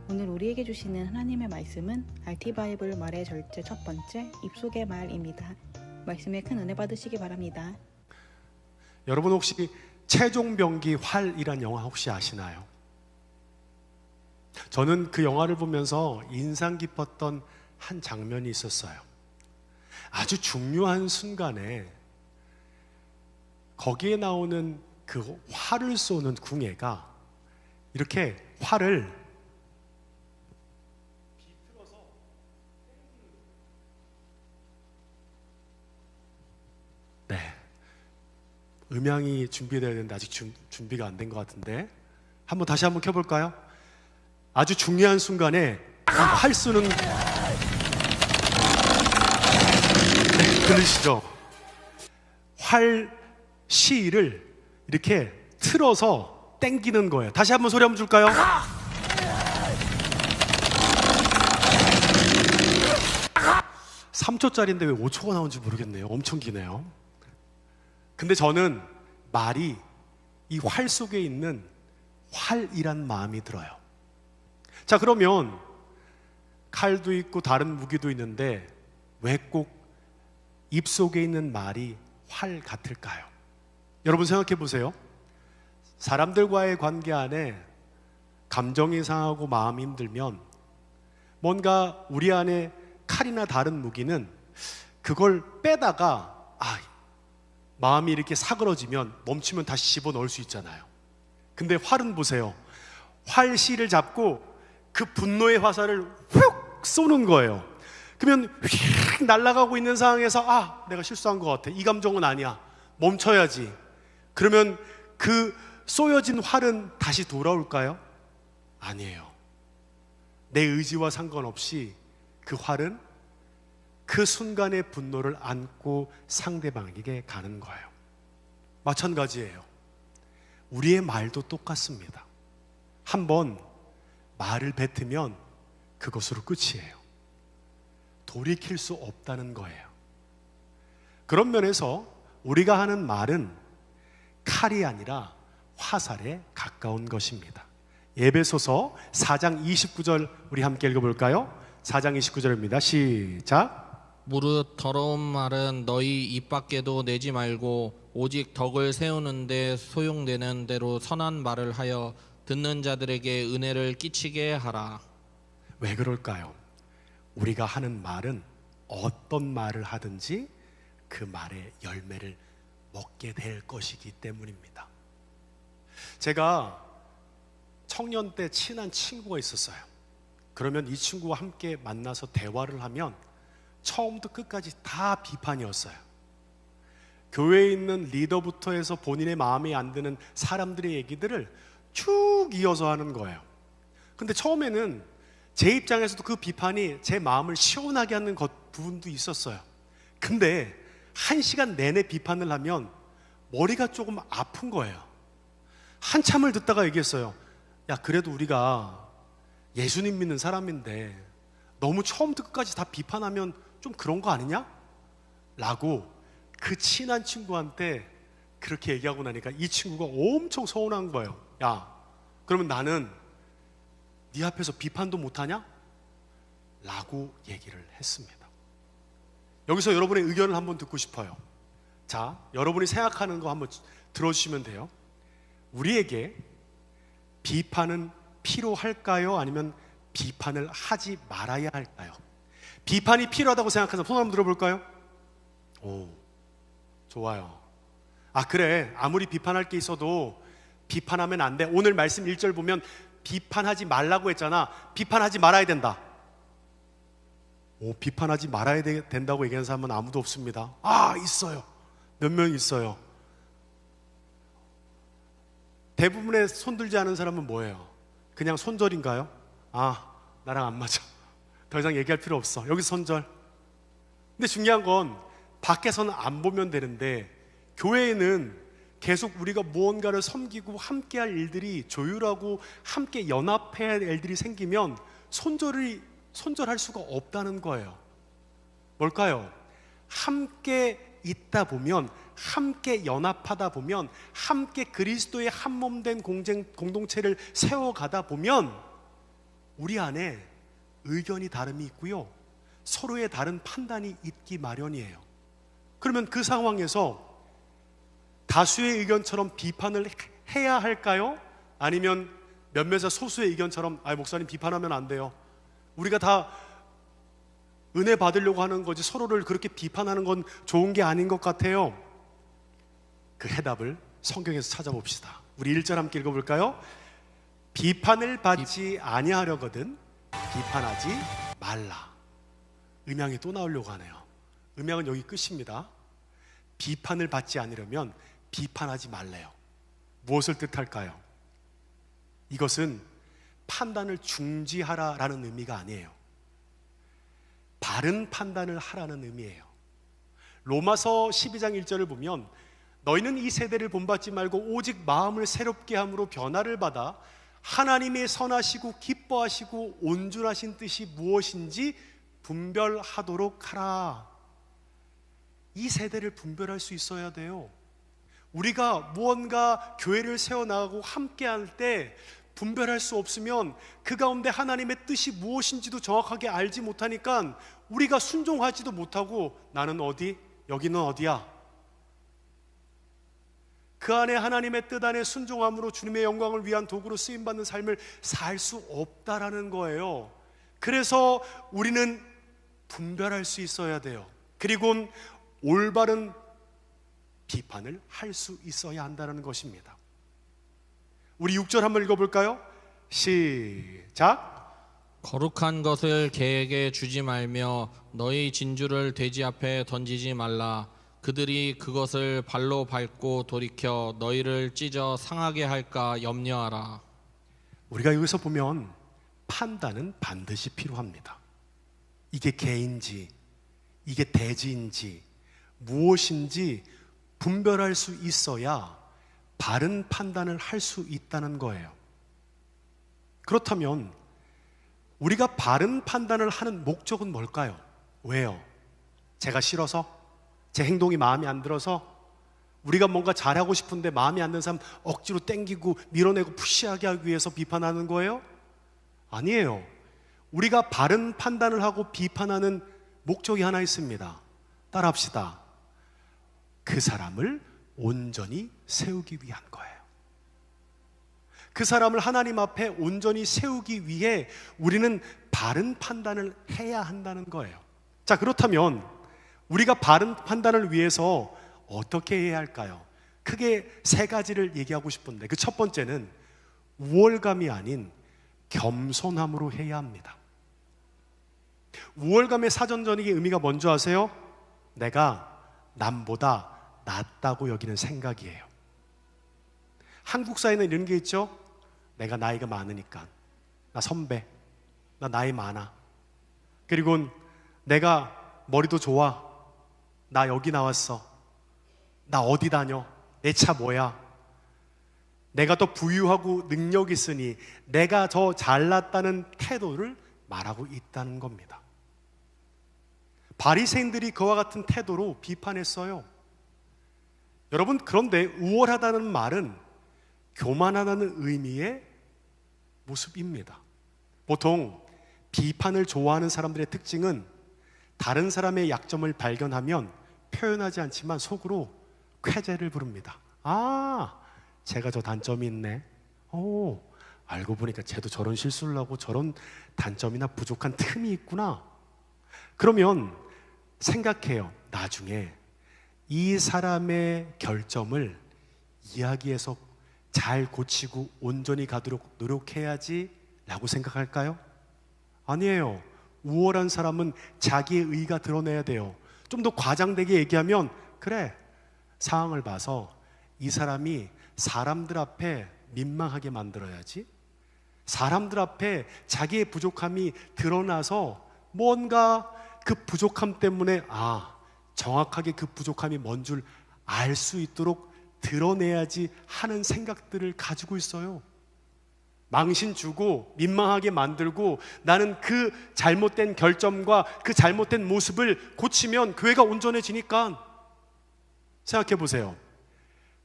오늘 우리에게 주시는 하나님의 말씀은 RT바이블 말의 절제 첫 번째 입속의 말입니다. 말씀에 큰 은혜 받으시기 바랍니다. 여러분 혹시 최종병기 활이란 영화 혹시 아시나요? 저는 그 영화를 보면서 인상 깊었던 한 장면이 있었어요. 아주 중요한 순간에 거기에 나오는 그 활을 쏘는 궁예가 이렇게 활을 비틀어서 네, 음향이 준비되어야 되는데 아직 준비가 안 된 것 같은데 다시 한번 켜볼까요? 아주 중요한 순간에 활 쏘는 들리시죠? 활 시위를 이렇게 틀어서 땡기는 거예요. 다시 한번 소리 한번 줄까요? 3초짜리인데 왜 5초가 나온지 모르겠네요. 엄청 기네요. 근데 저는 말이 이 활 속에 있는 활이란 마음이 들어요. 자, 그러면 칼도 있고 다른 무기도 있는데 왜 꼭 입속에 있는 말이 활 같을까요? 여러분 생각해 보세요. 사람들과의 관계 안에 감정이 상하고 마음이 힘들면 뭔가 우리 안에 칼이나 다른 무기는 그걸 빼다가 마음이 이렇게 사그러지면 멈추면 다시 집어넣을 수 있잖아요. 근데 활은 보세요. 활실을 잡고 그 분노의 화살을 훅 쏘는 거예요. 그러면 휙 날아가고 있는 상황에서 내가 실수한 것 같아. 이 감정은 아니야. 멈춰야지. 그러면 그 쏘여진 활은 다시 돌아올까요? 아니에요. 내 의지와 상관없이 그 활은 그 순간의 분노를 안고 상대방에게 가는 거예요. 마찬가지예요. 우리의 말도 똑같습니다. 한번 말을 뱉으면 그것으로 끝이에요. 돌이킬 수 없다는 거예요. 그런 면에서 우리가 하는 말은 칼이 아니라 화살에 가까운 것입니다. 에베소서 4장 29절 우리 함께 읽어볼까요? 4장 29절입니다. 시작. 무릇 더러운 말은 너희 입 밖에도 내지 말고 오직 덕을 세우는 데 소용되는 대로 선한 말을 하여 듣는 자들에게 은혜를 끼치게 하라. 왜 그럴까요? 우리가 하는 말은 어떤 말을 하든지 그 말의 열매를 먹게 될 것이기 때문입니다. 제가 청년 때 친한 친구가 있었어요. 그러면 이 친구와 함께 만나서 대화를 하면 처음부터 끝까지 다 비판이었어요. 교회에 있는 리더부터 해서 본인의 마음에 안 드는 사람들의 얘기들을 쭉 이어서 하는 거예요. 근데 처음에는 제 입장에서도 그 비판이 제 마음을 시원하게 하는 부분도 있었어요. 근데 1시간 내내 비판을 하면 머리가 조금 아픈 거예요. 한참을 듣다가 얘기했어요. 야, 그래도 우리가 예수님 믿는 사람인데 너무 처음부터 끝까지 다 비판하면 좀 그런 거 아니냐? 라고 그 친한 친구한테 그렇게 얘기하고 나니까 이 친구가 엄청 서운한 거예요. 야, 그러면 나는 네 앞에서 비판도 못하냐? 라고 얘기를 했습니다. 여기서 여러분의 의견을 한번 듣고 싶어요. 자, 여러분이 생각하는 거 한번 들어주시면 돼요. 우리에게 비판은 필요할까요? 아니면 비판을 하지 말아야 할까요? 비판이 필요하다고 생각하는 손 한번 들어볼까요? 오, 좋아요. 그래, 아무리 비판할 게 있어도 비판하면 안 돼. 오늘 말씀 1절 보면 비판하지 말라고 했잖아. 비판하지 말아야 된다. 비판하지 말아야 된다고 얘기하는 사람은 아무도 없습니다. 있어요. 몇 명 있어요. 대부분의 손들지 않은 사람은 뭐예요? 그냥 손절인가요? 나랑 안 맞아. 더 이상 얘기할 필요 없어. 여기서 손절. 근데 중요한 건 밖에서는 안 보면 되는데 교회에는 계속 우리가 무언가를 섬기고 함께할 일들이 조율하고 함께 연합해야 할 일들이 생기면 손절할 수가 없다는 거예요. 뭘까요? 함께 있다 보면, 함께 연합하다 보면, 함께 그리스도의 한 몸 된 공동체를 세워가다 보면 우리 안에 의견이 다름이 있고요, 서로의 다른 판단이 있기 마련이에요. 그러면 그 상황에서 다수의 의견처럼 비판을 해야 할까요? 아니면 몇몇의 소수의 의견처럼 목사님 비판하면 안 돼요, 우리가 다 은혜 받으려고 하는 거지 서로를 그렇게 비판하는 건 좋은 게 아닌 것 같아요. 그 해답을 성경에서 찾아봅시다. 우리 1절 함께 읽어볼까요? 비판을 받지 아니하려거든 비판하지 말라. 음양이 또 나오려고 하네요. 음양은 여기 끝입니다. 비판을 받지 않으려면 비판하지 말래요. 무엇을 뜻할까요? 이것은 판단을 중지하라라는 의미가 아니에요. 바른 판단을 하라는 의미예요. 로마서 12장 1절을 보면 너희는 이 세대를 본받지 말고 오직 마음을 새롭게 함으로 변화를 받아 하나님의 선하시고 기뻐하시고 온전하신 뜻이 무엇인지 분별하도록 하라. 이 세대를 분별할 수 있어야 돼요. 우리가 무언가 교회를 세워나가고 함께할 때 분별할 수 없으면 그 가운데 하나님의 뜻이 무엇인지도 정확하게 알지 못하니까 우리가 순종하지도 못하고 나는 어디? 여기는 어디야? 그 안에 하나님의 뜻 안에 순종함으로 주님의 영광을 위한 도구로 쓰임받는 삶을 살 수 없다라는 거예요. 그래서 우리는 분별할 수 있어야 돼요. 그리고 올바른 비판을 할 수 있어야 한다는 것입니다. 우리 6절 한번 읽어볼까요? 시작. 거룩한 것을 개에게 주지 말며 너희 진주를 돼지 앞에 던지지 말라. 그들이 그것을 발로 밟고 돌이켜 너희를 찢어 상하게 할까 염려하라. 우리가 여기서 보면 판단은 반드시 필요합니다. 이게 개인지 이게 돼지인지 무엇인지 분별할 수 있어야 바른 판단을 할 수 있다는 거예요. 그렇다면 우리가 바른 판단을 하는 목적은 뭘까요? 왜요? 제가 싫어서? 제 행동이 마음에 안 들어서? 우리가 뭔가 잘하고 싶은데 마음에 안 드는 사람 억지로 땡기고 밀어내고 푸시하게 하기 위해서 비판하는 거예요? 아니에요. 우리가 바른 판단을 하고 비판하는 목적이 하나 있습니다. 따라합시다. 그 사람을 온전히 세우기 위한 거예요. 그 사람을 하나님 앞에 온전히 세우기 위해 우리는 바른 판단을 해야 한다는 거예요. 자, 그렇다면 우리가 바른 판단을 위해서 어떻게 해야 할까요? 크게 세 가지를 얘기하고 싶은데 그 첫 번째는 우월감이 아닌 겸손함으로 해야 합니다. 우월감의 사전적인 의미가 뭔지 아세요? 내가 남보다 낫다고 여기는 생각이에요. 한국 사회는 이런 게 있죠. 내가 나이가 많으니까 나 선배, 나 나이 많아. 그리고 내가 머리도 좋아. 나 여기 나왔어. 나 어디 다녀? 내 차 뭐야? 내가 더 부유하고 능력 있으니 내가 더 잘났다는 태도를 말하고 있다는 겁니다. 바리새인들이 그와 같은 태도로 비판했어요. 여러분, 그런데 우월하다는 말은 교만하다는 의미의 모습입니다. 보통 비판을 좋아하는 사람들의 특징은 다른 사람의 약점을 발견하면 표현하지 않지만 속으로 쾌재를 부릅니다. 아, 제가 저 단점이 있네. 오, 알고 보니까 쟤도 저런 실수를 하고 저런 단점이나 부족한 틈이 있구나. 그러면 생각해요. 나중에 이 사람의 결점을 이야기해서 잘 고치고 온전히 가도록 노력해야지 라고 생각할까요? 아니에요. 우월한 사람은 자기의 의의가 드러내야 돼요. 좀 더 과장되게 얘기하면 그래, 상황을 봐서 이 사람이 사람들 앞에 민망하게 만들어야지, 사람들 앞에 자기의 부족함이 드러나서 뭔가 그 부족함 때문에 정확하게 그 부족함이 뭔 줄 알 수 있도록 드러내야지 하는 생각들을 가지고 있어요. 망신 주고 민망하게 만들고 나는 그 잘못된 결점과 그 잘못된 모습을 고치면 교회가 온전해지니까. 생각해 보세요.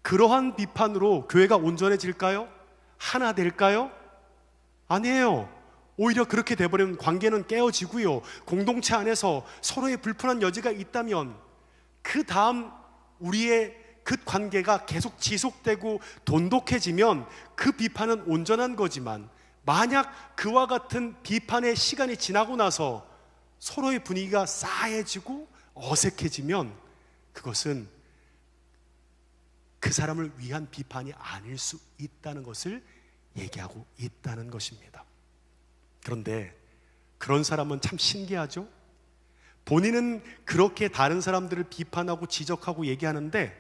그러한 비판으로 교회가 온전해질까요? 하나 될까요? 아니에요. 오히려 그렇게 돼버리면 관계는 깨어지고요, 공동체 안에서 서로의 불편한 여지가 있다면 그 다음 우리의 그 관계가 계속 지속되고 돈독해지면 그 비판은 온전한 거지만, 만약 그와 같은 비판의 시간이 지나고 나서 서로의 분위기가 싸해지고 어색해지면 그것은 그 사람을 위한 비판이 아닐 수 있다는 것을 얘기하고 있다는 것입니다. 그런데 그런 사람은 참 신기하죠? 본인은 그렇게 다른 사람들을 비판하고 지적하고 얘기하는데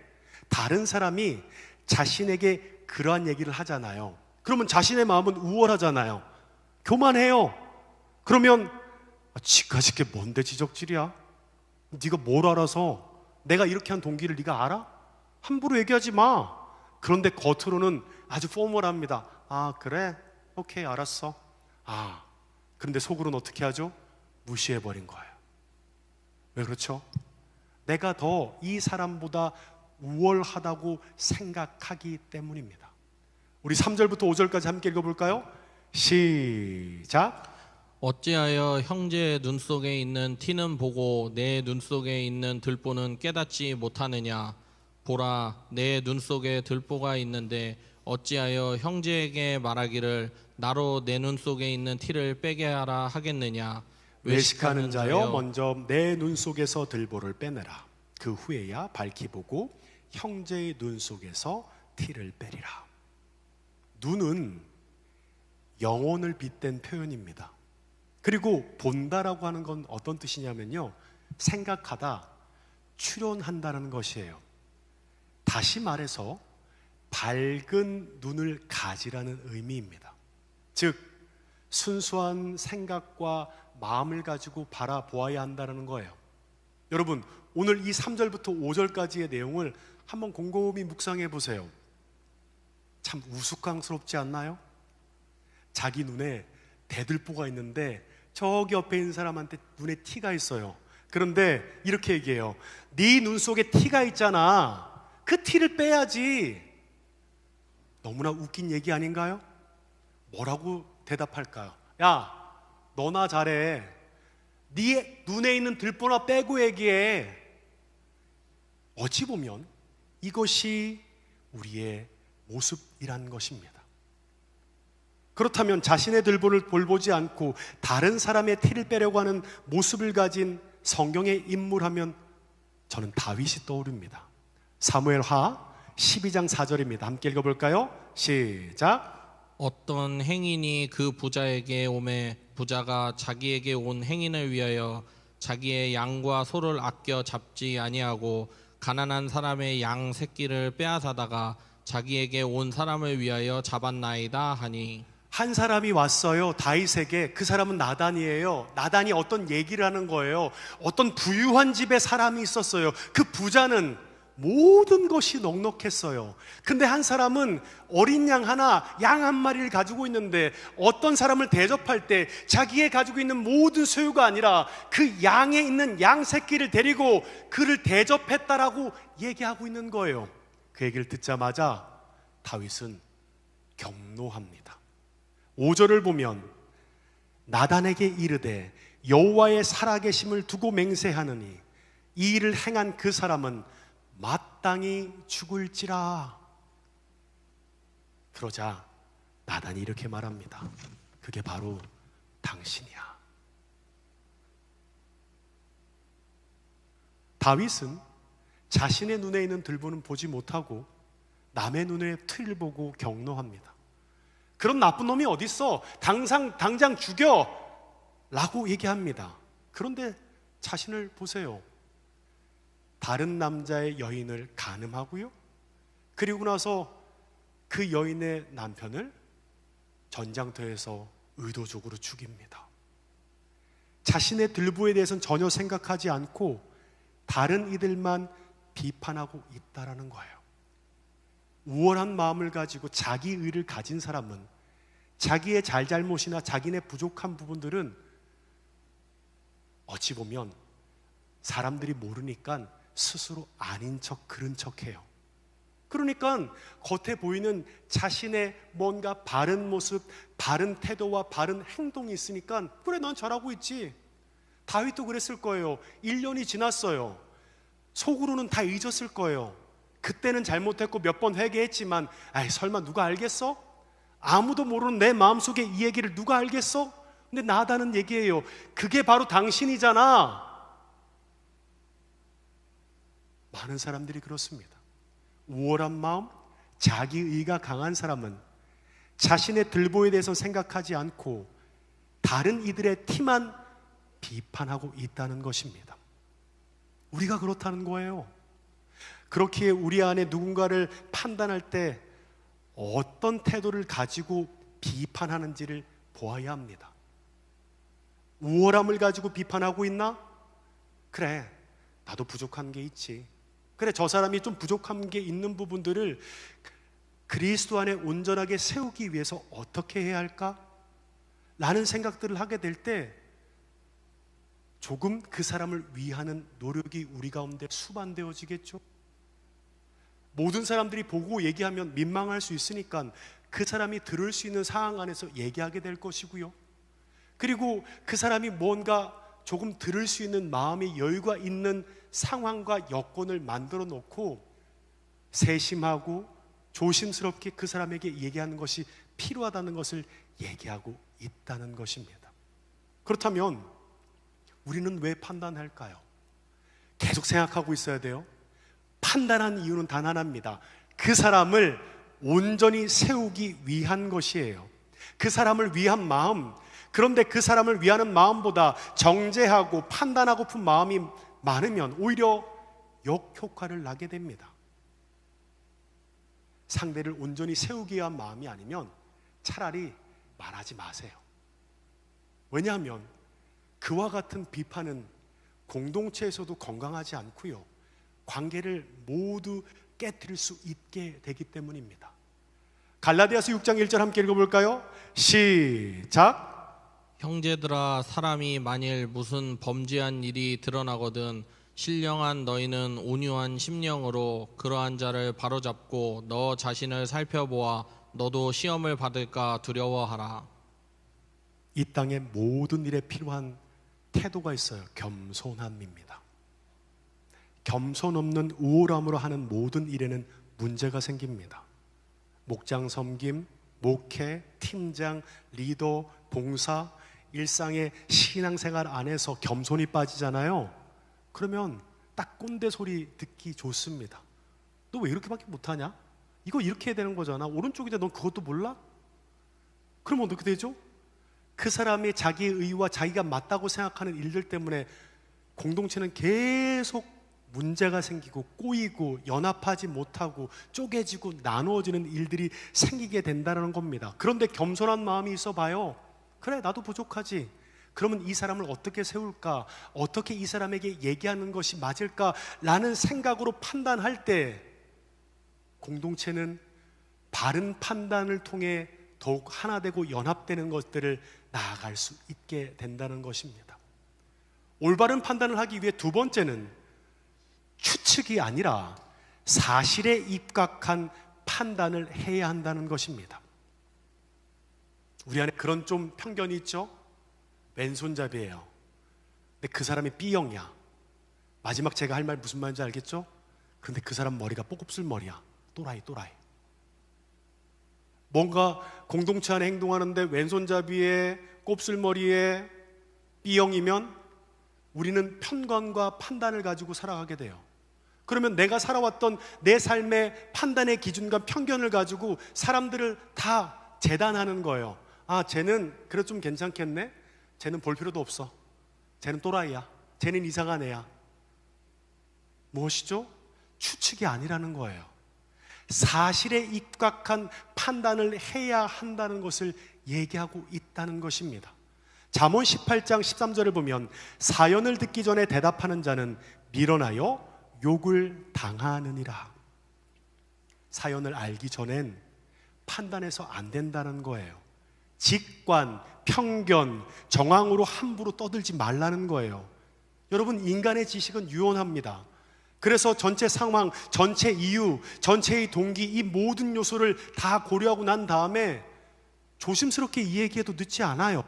다른 사람이 자신에게 그러한 얘기를 하잖아요. 그러면 자신의 마음은 우월하잖아요. 교만해요. 그러면 지까짓 게 뭔데 지적질이야? 네가 뭘 알아서? 내가 이렇게 한 동기를 네가 알아? 함부로 얘기하지 마. 그런데 겉으로는 아주 포멀합니다. 아 그래? 오케이 알았어. 그런데 속으로는 어떻게 하죠? 무시해버린 거예요. 왜 그렇죠? 내가 더 이 사람보다 우월하다고 생각하기 때문입니다. 우리 3절부터 5절까지 함께 읽어볼까요? 시작. 어찌하여 형제의 눈 속에 있는 티는 보고 내 눈 속에 있는 들보는 깨닫지 못하느냐? 보라, 내 눈 속에 들보가 있는데 어찌하여 형제에게 말하기를 나로 내 눈 속에 있는 티를 빼게 하라 하겠느냐? 외식하는 자여 먼저 내 눈 속에서 들보를 빼내라. 그 후에야 밝히 보고 형제의 눈 속에서 티를 빼리라. 눈은 영혼을 빗댄 표현입니다. 그리고 본다라고 하는 건 어떤 뜻이냐면요, 생각하다, 추론한다는 것이에요. 다시 말해서 밝은 눈을 가지라는 의미입니다. 즉 순수한 생각과 마음을 가지고 바라보아야 한다는 거예요. 여러분, 오늘 이 3절부터 5절까지의 내용을 한번 곰곰이 묵상해 보세요. 참 우스꽝스럽지 않나요? 자기 눈에 대들보가 있는데 저기 옆에 있는 사람한테 눈에 티가 있어요. 그런데 이렇게 얘기해요. 네 눈 속에 티가 있잖아. 그 티를 빼야지. 너무나 웃긴 얘기 아닌가요? 뭐라고 대답할까요? 야, 너나 잘해. 네 눈에 있는 들보나 빼고 얘기해. 어찌 보면 이것이 우리의 모습이란 것입니다. 그렇다면 자신의 들보를 돌보지 않고 다른 사람의 티를 빼려고 하는 모습을 가진 성경의 인물하면 저는 다윗이 떠오릅니다. 사무엘하 12장 4절입니다. 함께 읽어볼까요? 시작. 어떤 행인이 그 부자에게 오매 부자가 자기에게 온 행인을 위하여 자기의 양과 소를 아껴 잡지 아니하고 가난한 사람의 양 새끼를 빼앗아다가 자기에게 온 사람을 위하여 잡았나이다 하니. 한 사람이 왔어요, 다윗에게. 그 사람은 나단이에요. 나단이 어떤 얘기를 하는 거예요. 어떤 부유한 집에 사람이 있었어요. 그 부자는 모든 것이 넉넉했어요. 근데 한 사람은 어린 양 하나, 양 한 마리를 가지고 있는데 어떤 사람을 대접할 때 자기의 가지고 있는 모든 소유가 아니라 그 양에 있는 양 새끼를 데리고 그를 대접했다라고 얘기하고 있는 거예요. 그 얘기를 듣자마자 다윗은 경노합니다. 5절을 보면 나단에게 이르되 여호와의 살아계심을 두고 맹세하느니 이 일을 행한 그 사람은 마땅히 죽을지라. 그러자 나단이 이렇게 말합니다. 그게 바로 당신이야. 다윗은 자신의 눈에 있는 들보는 보지 못하고 남의 눈에 틀을 보고 경노합니다. 그런 나쁜 놈이 어딨어? 당장 죽여! 라고 얘기합니다. 그런데 자신을 보세요. 다른 남자의 여인을 간음하고요, 그리고 나서 그 여인의 남편을 전장터에서 의도적으로 죽입니다. 자신의 들보에 대해서는 전혀 생각하지 않고 다른 이들만 비판하고 있다라는 거예요. 우월한 마음을 가지고 자기 의를 가진 사람은 자기의 잘잘못이나 자기네 부족한 부분들은 어찌 보면 사람들이 모르니까 스스로 아닌 척 그른 척해요. 그러니까 겉에 보이는 자신의 뭔가 바른 모습, 바른 태도와 바른 행동이 있으니까 그래, 난 잘하고 있지. 다윗도 그랬을 거예요. 1년이 지났어요. 속으로는 다 잊었을 거예요. 그때는 잘못했고 몇 번 회개했지만 아이, 설마 누가 알겠어? 아무도 모르는 내 마음속에 이 얘기를 누가 알겠어? 근데 나다는 얘기예요. 그게 바로 당신이잖아. 많은 사람들이 그렇습니다. 우월한 마음, 자기의가 강한 사람은 자신의 들보에 대해서 생각하지 않고 다른 이들의 티만 비판하고 있다는 것입니다. 우리가 그렇다는 거예요. 그렇기에 우리 안에 누군가를 판단할 때 어떤 태도를 가지고 비판하는지를 보아야 합니다. 우월함을 가지고 비판하고 있나? 그래, 나도 부족한 게 있지. 그래, 저 사람이 좀 부족한 게 있는 부분들을 그리스도 안에 온전하게 세우기 위해서 어떻게 해야 할까? 라는 생각들을 하게 될 때 조금 그 사람을 위하는 노력이 우리 가운데 수반되어지겠죠. 모든 사람들이 보고 얘기하면 민망할 수 있으니까 그 사람이 들을 수 있는 상황 안에서 얘기하게 될 것이고요. 그리고 그 사람이 뭔가 조금 들을 수 있는 마음의 여유가 있는 상황과 여건을 만들어 놓고 세심하고 조심스럽게 그 사람에게 얘기하는 것이 필요하다는 것을 얘기하고 있다는 것입니다. 그렇다면 우리는 왜 판단할까요? 계속 생각하고 있어야 돼요. 판단한 이유는 단 하나입니다. 그 사람을 온전히 세우기 위한 것이에요. 그 사람을 위한 마음. 그런데 그 사람을 위하는 마음보다 정죄하고 판단하고픈 마음이 많으면 오히려 역효과를 나게 됩니다. 상대를 온전히 세우기 위한 마음이 아니면 차라리 말하지 마세요. 왜냐하면 그와 같은 비판은 공동체에서도 건강하지 않고요, 관계를 모두 깨뜨릴 수 있게 되기 때문입니다. 갈라디아서 6장 1절 함께 읽어볼까요? 시작. 형제들아, 사람이 만일 무슨 범죄한 일이 드러나거든 신령한 너희는 온유한 심령으로 그러한 자를 바로잡고 너 자신을 살펴보아 너도 시험을 받을까 두려워하라. 이 땅의 모든 일에 필요한 태도가 있어요. 겸손함입니다. 겸손 없는 우월함으로 하는 모든 일에는 문제가 생깁니다. 목장 섬김, 목회, 팀장, 리더, 봉사, 일상의 신앙생활 안에서 겸손이 빠지잖아요. 그러면 딱 꼰대 소리 듣기 좋습니다. 너 왜 이렇게밖에 못하냐? 이거 이렇게 해야 되는 거잖아. 오른쪽인데 넌 그것도 몰라? 그러면 어떻게 되죠? 그 사람이 자기의 의와 자기가 맞다고 생각하는 일들 때문에 공동체는 계속 문제가 생기고 꼬이고 연합하지 못하고 쪼개지고 나누어지는 일들이 생기게 된다는 겁니다. 그런데 겸손한 마음이 있어 봐요. 그래, 나도 부족하지. 그러면 이 사람을 어떻게 세울까? 어떻게 이 사람에게 얘기하는 것이 맞을까? 라는 생각으로 판단할 때 공동체는 바른 판단을 통해 더욱 하나 되고 연합되는 것들을 나아갈 수 있게 된다는 것입니다. 올바른 판단을 하기 위해 두 번째는 추측이 아니라 사실에 입각한 판단을 해야 한다는 것입니다. 우리 안에 그런 좀 편견이 있죠? 왼손잡이에요. 근데 그 사람이 B형이야. 마지막 제가 할 말 무슨 말인지 알겠죠? 근데 그 사람 머리가 뽀곱슬 머리야. 또라이. 뭔가 공동체 안에 행동하는데 왼손잡이에 곱슬머리에 B형이면 우리는 편견과 판단을 가지고 살아가게 돼요. 그러면 내가 살아왔던 내 삶의 판단의 기준과 편견을 가지고 사람들을 다 재단하는 거예요. 아, 쟤는 그래도 좀 괜찮겠네? 쟤는 볼 필요도 없어. 쟤는 또라이야. 쟤는 이상한 애야. 무엇이죠? 추측이 아니라는 거예요. 사실에 입각한 판단을 해야 한다는 것을 얘기하고 있다는 것입니다. 잠언 18장 13절을 보면 사연을 듣기 전에 대답하는 자는 밀어나여 욕을 당하느니라. 사연을 알기 전엔 판단해서 안 된다는 거예요. 직관, 편견, 정황으로 함부로 떠들지 말라는 거예요. 여러분, 인간의 지식은 유연합니다. 그래서 전체 상황, 전체 이유, 전체의 동기, 이 모든 요소를 다 고려하고 난 다음에 조심스럽게 이 얘기해도 늦지 않아요.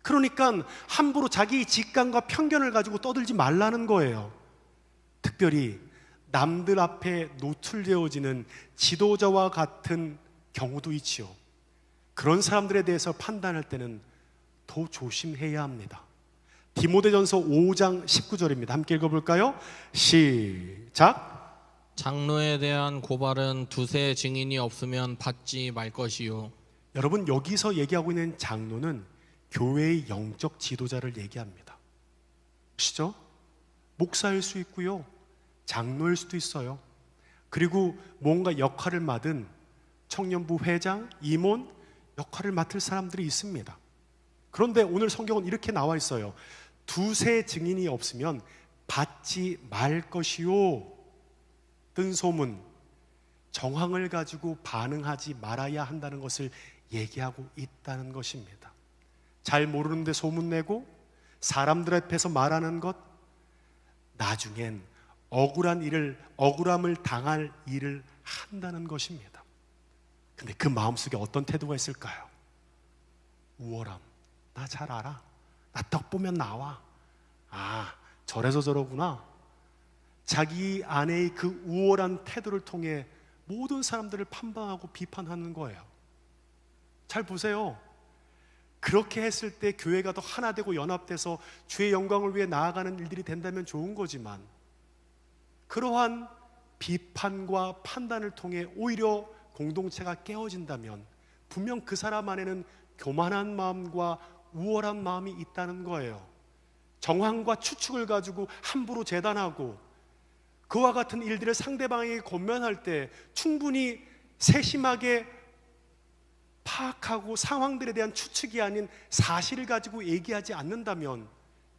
그러니까 함부로 자기 직감과 편견을 가지고 떠들지 말라는 거예요. 특별히 남들 앞에 노출되어지는 지도자와 같은 경우도 있지요. 그런 사람들에 대해서 판단할 때는 더 조심해야 합니다. 디모데전서 5장 19절입니다. 함께 읽어볼까요? 시작. 장로에 대한 고발은 두세 증인이 없으면 받지 말 것이요. 여러분, 여기서 얘기하고 있는 장로는 교회의 영적 지도자를 얘기합니다. 아시죠? 목사일 수 있고요, 장로일 수도 있어요. 그리고 뭔가 역할을 맡은 청년부 회장, 임원 역할을 맡을 사람들이 있습니다. 그런데 오늘 성경은 이렇게 나와 있어요. 두세 증인이 없으면 받지 말 것이요. 뜬 소문, 정황을 가지고 반응하지 말아야 한다는 것을 얘기하고 있다는 것입니다. 잘 모르는데 소문내고 사람들 앞에서 말하는 것, 나중엔 억울함을 당할 일을 한다는 것입니다. 근데 그 마음속에 어떤 태도가 있을까요? 우월함. 나 잘 알아. 나 떡 보면 나와. 아, 저래서 저러구나. 자기 안의 그 우월한 태도를 통해 모든 사람들을 판단하고 비판하는 거예요. 잘 보세요. 그렇게 했을 때 교회가 더 하나 되고 연합돼서 주의 영광을 위해 나아가는 일들이 된다면 좋은 거지만, 그러한 비판과 판단을 통해 오히려 공동체가 깨어진다면 분명 그 사람 안에는 교만한 마음과 우월한 마음이 있다는 거예요. 정황과 추측을 가지고 함부로 재단하고 그와 같은 일들을 상대방에게 권면할 때 충분히 세심하게 파악하고 상황들에 대한 추측이 아닌 사실을 가지고 얘기하지 않는다면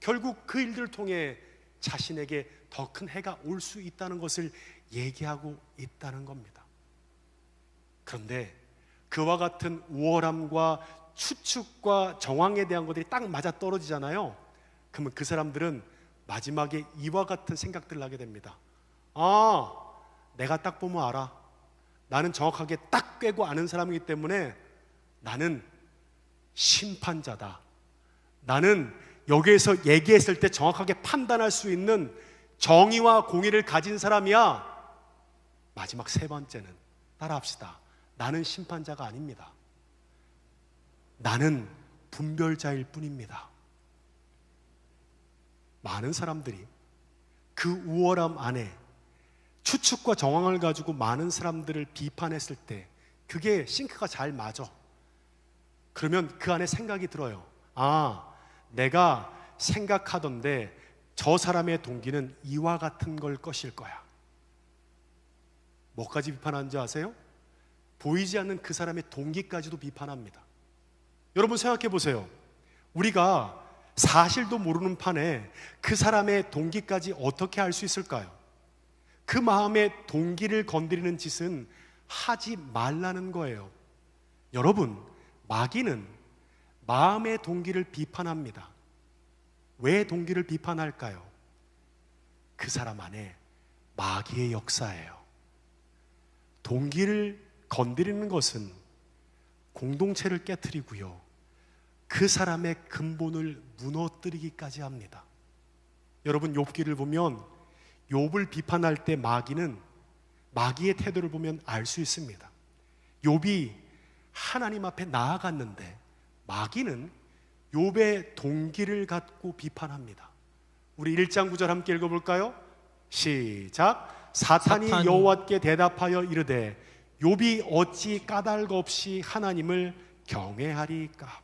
결국 그 일들을 통해 자신에게 더 큰 해가 올 수 있다는 것을 얘기하고 있다는 겁니다. 그런데 그와 같은 우월함과 추측과 정황에 대한 것들이 딱 맞아 떨어지잖아요. 그러면 그 사람들은 마지막에 이와 같은 생각들을 하게 됩니다. 아, 내가 딱 보면 알아. 나는 정확하게 딱 꿰고 아는 사람이기 때문에 나는 심판자다. 나는 여기에서 얘기했을 때 정확하게 판단할 수 있는 정의와 공의를 가진 사람이야. 마지막 세 번째는 따라합시다. 나는 심판자가 아닙니다. 나는 분별자일 뿐입니다. 많은 사람들이 그 우월함 안에 추측과 정황을 가지고 많은 사람들을 비판했을 때 그게 싱크가 잘 맞아. 그러면 그 안에 생각이 들어요. 아, 내가 생각하던데 저 사람의 동기는 이와 같은 걸 것일 거야. 뭐까지 비판하는지 아세요? 보이지 않는 그 사람의 동기까지도 비판합니다. 여러분 생각해 보세요. 우리가 사실도 모르는 판에 그 사람의 동기까지 어떻게 알 수 있을까요? 그 마음의 동기를 건드리는 짓은 하지 말라는 거예요. 여러분, 마귀는 마음의 동기를 비판합니다. 왜 동기를 비판할까요? 그 사람 안에 마귀의 역사예요. 동기를 건드리는 것은 공동체를 깨트리고요, 그 사람의 근본을 무너뜨리기까지 합니다. 여러분, 욥기를 보면 욥을 비판할 때 마귀의 태도를 보면 알 수 있습니다. 욥이 하나님 앞에 나아갔는데 마귀는 욥의 동기를 갖고 비판합니다. 우리 1장 9절 함께 읽어볼까요? 시작. 사탄이 여호와께 대답하여 이르되 욥이 어찌 까닭 없이 하나님을 경외하리까?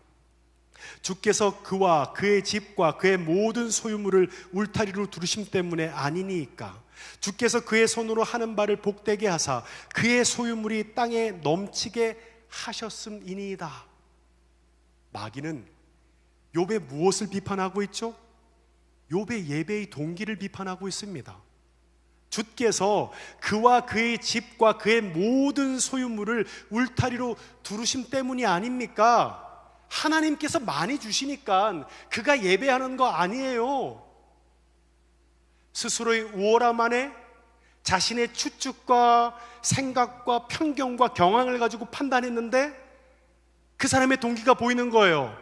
주께서 그와 그의 집과 그의 모든 소유물을 울타리로 두르심 때문에 아니니까? 주께서 그의 손으로 하는 바를 복되게 하사 그의 소유물이 땅에 넘치게 하셨음이니이다. 마귀는 욥의 무엇을 비판하고 있죠? 욥의 예배의 동기를 비판하고 있습니다. 주께서 그와 그의 집과 그의 모든 소유물을 울타리로 두르심 때문이 아닙니까? 하나님께서 많이 주시니까 그가 예배하는 거 아니에요. 스스로의 우월함 안에 자신의 추측과 생각과 편견과 경향을 가지고 판단했는데 그 사람의 동기가 보이는 거예요.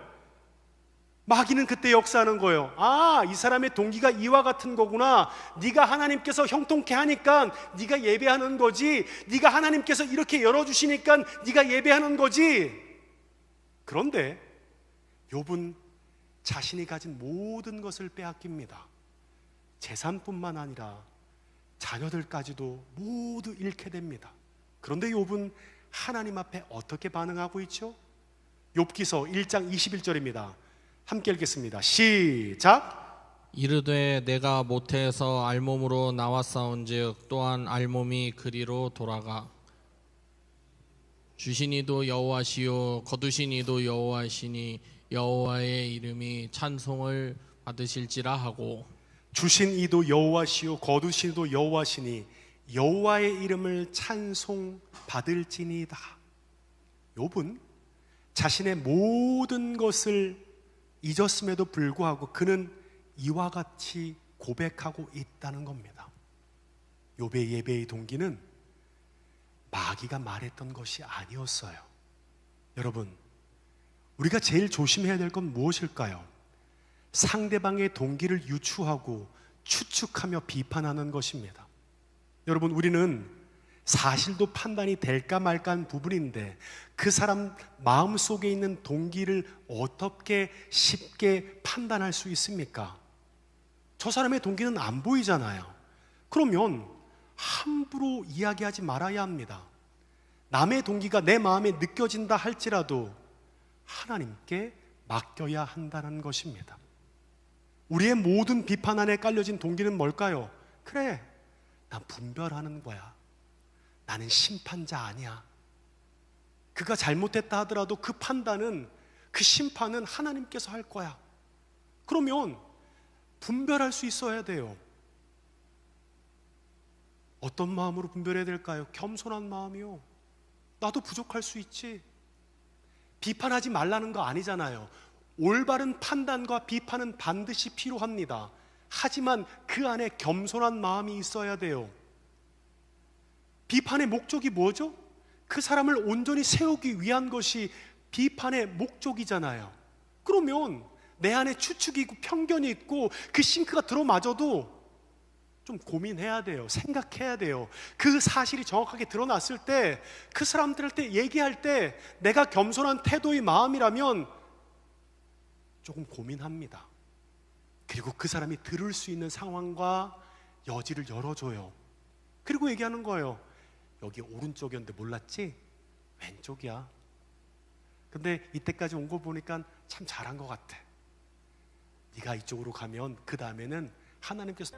마귀는 그때 역사하는 거예요. 아, 이 사람의 동기가 이와 같은 거구나. 네가 하나님께서 형통케 하니까 네가 예배하는 거지. 네가 하나님께서 이렇게 열어주시니까 네가 예배하는 거지. 그런데 욥은 자신이 가진 모든 것을 빼앗깁니다. 재산뿐만 아니라 자녀들까지도 모두 잃게 됩니다. 그런데 욥은 하나님 앞에 어떻게 반응하고 있죠? 욥기서 1장 21절입니다. 함께 읽겠습니다. 시작. 이르되 내가 모태에서 알몸으로 나왔사온즉 또한 알몸이 그리로 돌아가. 주신 이도 여호와시요 거두신 이도 여호와시니 여호와의 이름이 찬송을 받으실지라 하고. 주신 이도 여호와시요 거두신 이도 여호와시니 여호와의 이름을 찬송 받을지니이다. 욥은 자신의 모든 것을 잊었음에도 불구하고 그는 이와 같이 고백하고 있다는 겁니다. 욥의 예배의 동기는 마귀가 말했던 것이 아니었어요. 여러분, 우리가 제일 조심해야 될 건 무엇일까요? 상대방의 동기를 유추하고 추측하며 비판하는 것입니다. 여러분, 우리는 사실도 판단이 될까 말까 한 부분인데 그 사람 마음속에 있는 동기를 어떻게 쉽게 판단할 수 있습니까? 저 사람의 동기는 안 보이잖아요. 그러면 함부로 이야기하지 말아야 합니다. 남의 동기가 내 마음에 느껴진다 할지라도 하나님께 맡겨야 한다는 것입니다. 우리의 모든 비판 안에 깔려진 동기는 뭘까요? 그래, 난 분별하는 거야. 나는 심판자 아니야. 그가 잘못했다 하더라도 그 판단은, 그 심판은 하나님께서 할 거야. 그러면 분별할 수 있어야 돼요. 어떤 마음으로 분별해야 될까요? 겸손한 마음이요. 나도 부족할 수 있지. 비판하지 말라는 거 아니잖아요. 올바른 판단과 비판은 반드시 필요합니다. 하지만 그 안에 겸손한 마음이 있어야 돼요. 비판의 목적이 뭐죠? 그 사람을 온전히 세우기 위한 것이 비판의 목적이잖아요. 그러면 내 안에 추측이 있고 편견이 있고 그 싱크가 들어맞아도 좀 고민해야 돼요. 생각해야 돼요. 그 사실이 정확하게 드러났을 때 그 사람들한테 얘기할 때 내가 겸손한 태도의 마음이라면 조금 고민합니다. 그리고 그 사람이 들을 수 있는 상황과 여지를 열어줘요. 그리고 얘기하는 거예요. 여기 오른쪽이었는데 몰랐지? 왼쪽이야. 근데 이때까지 온 거 보니까 참 잘한 것 같아. 네가 이쪽으로 가면 그 다음에는 하나님께서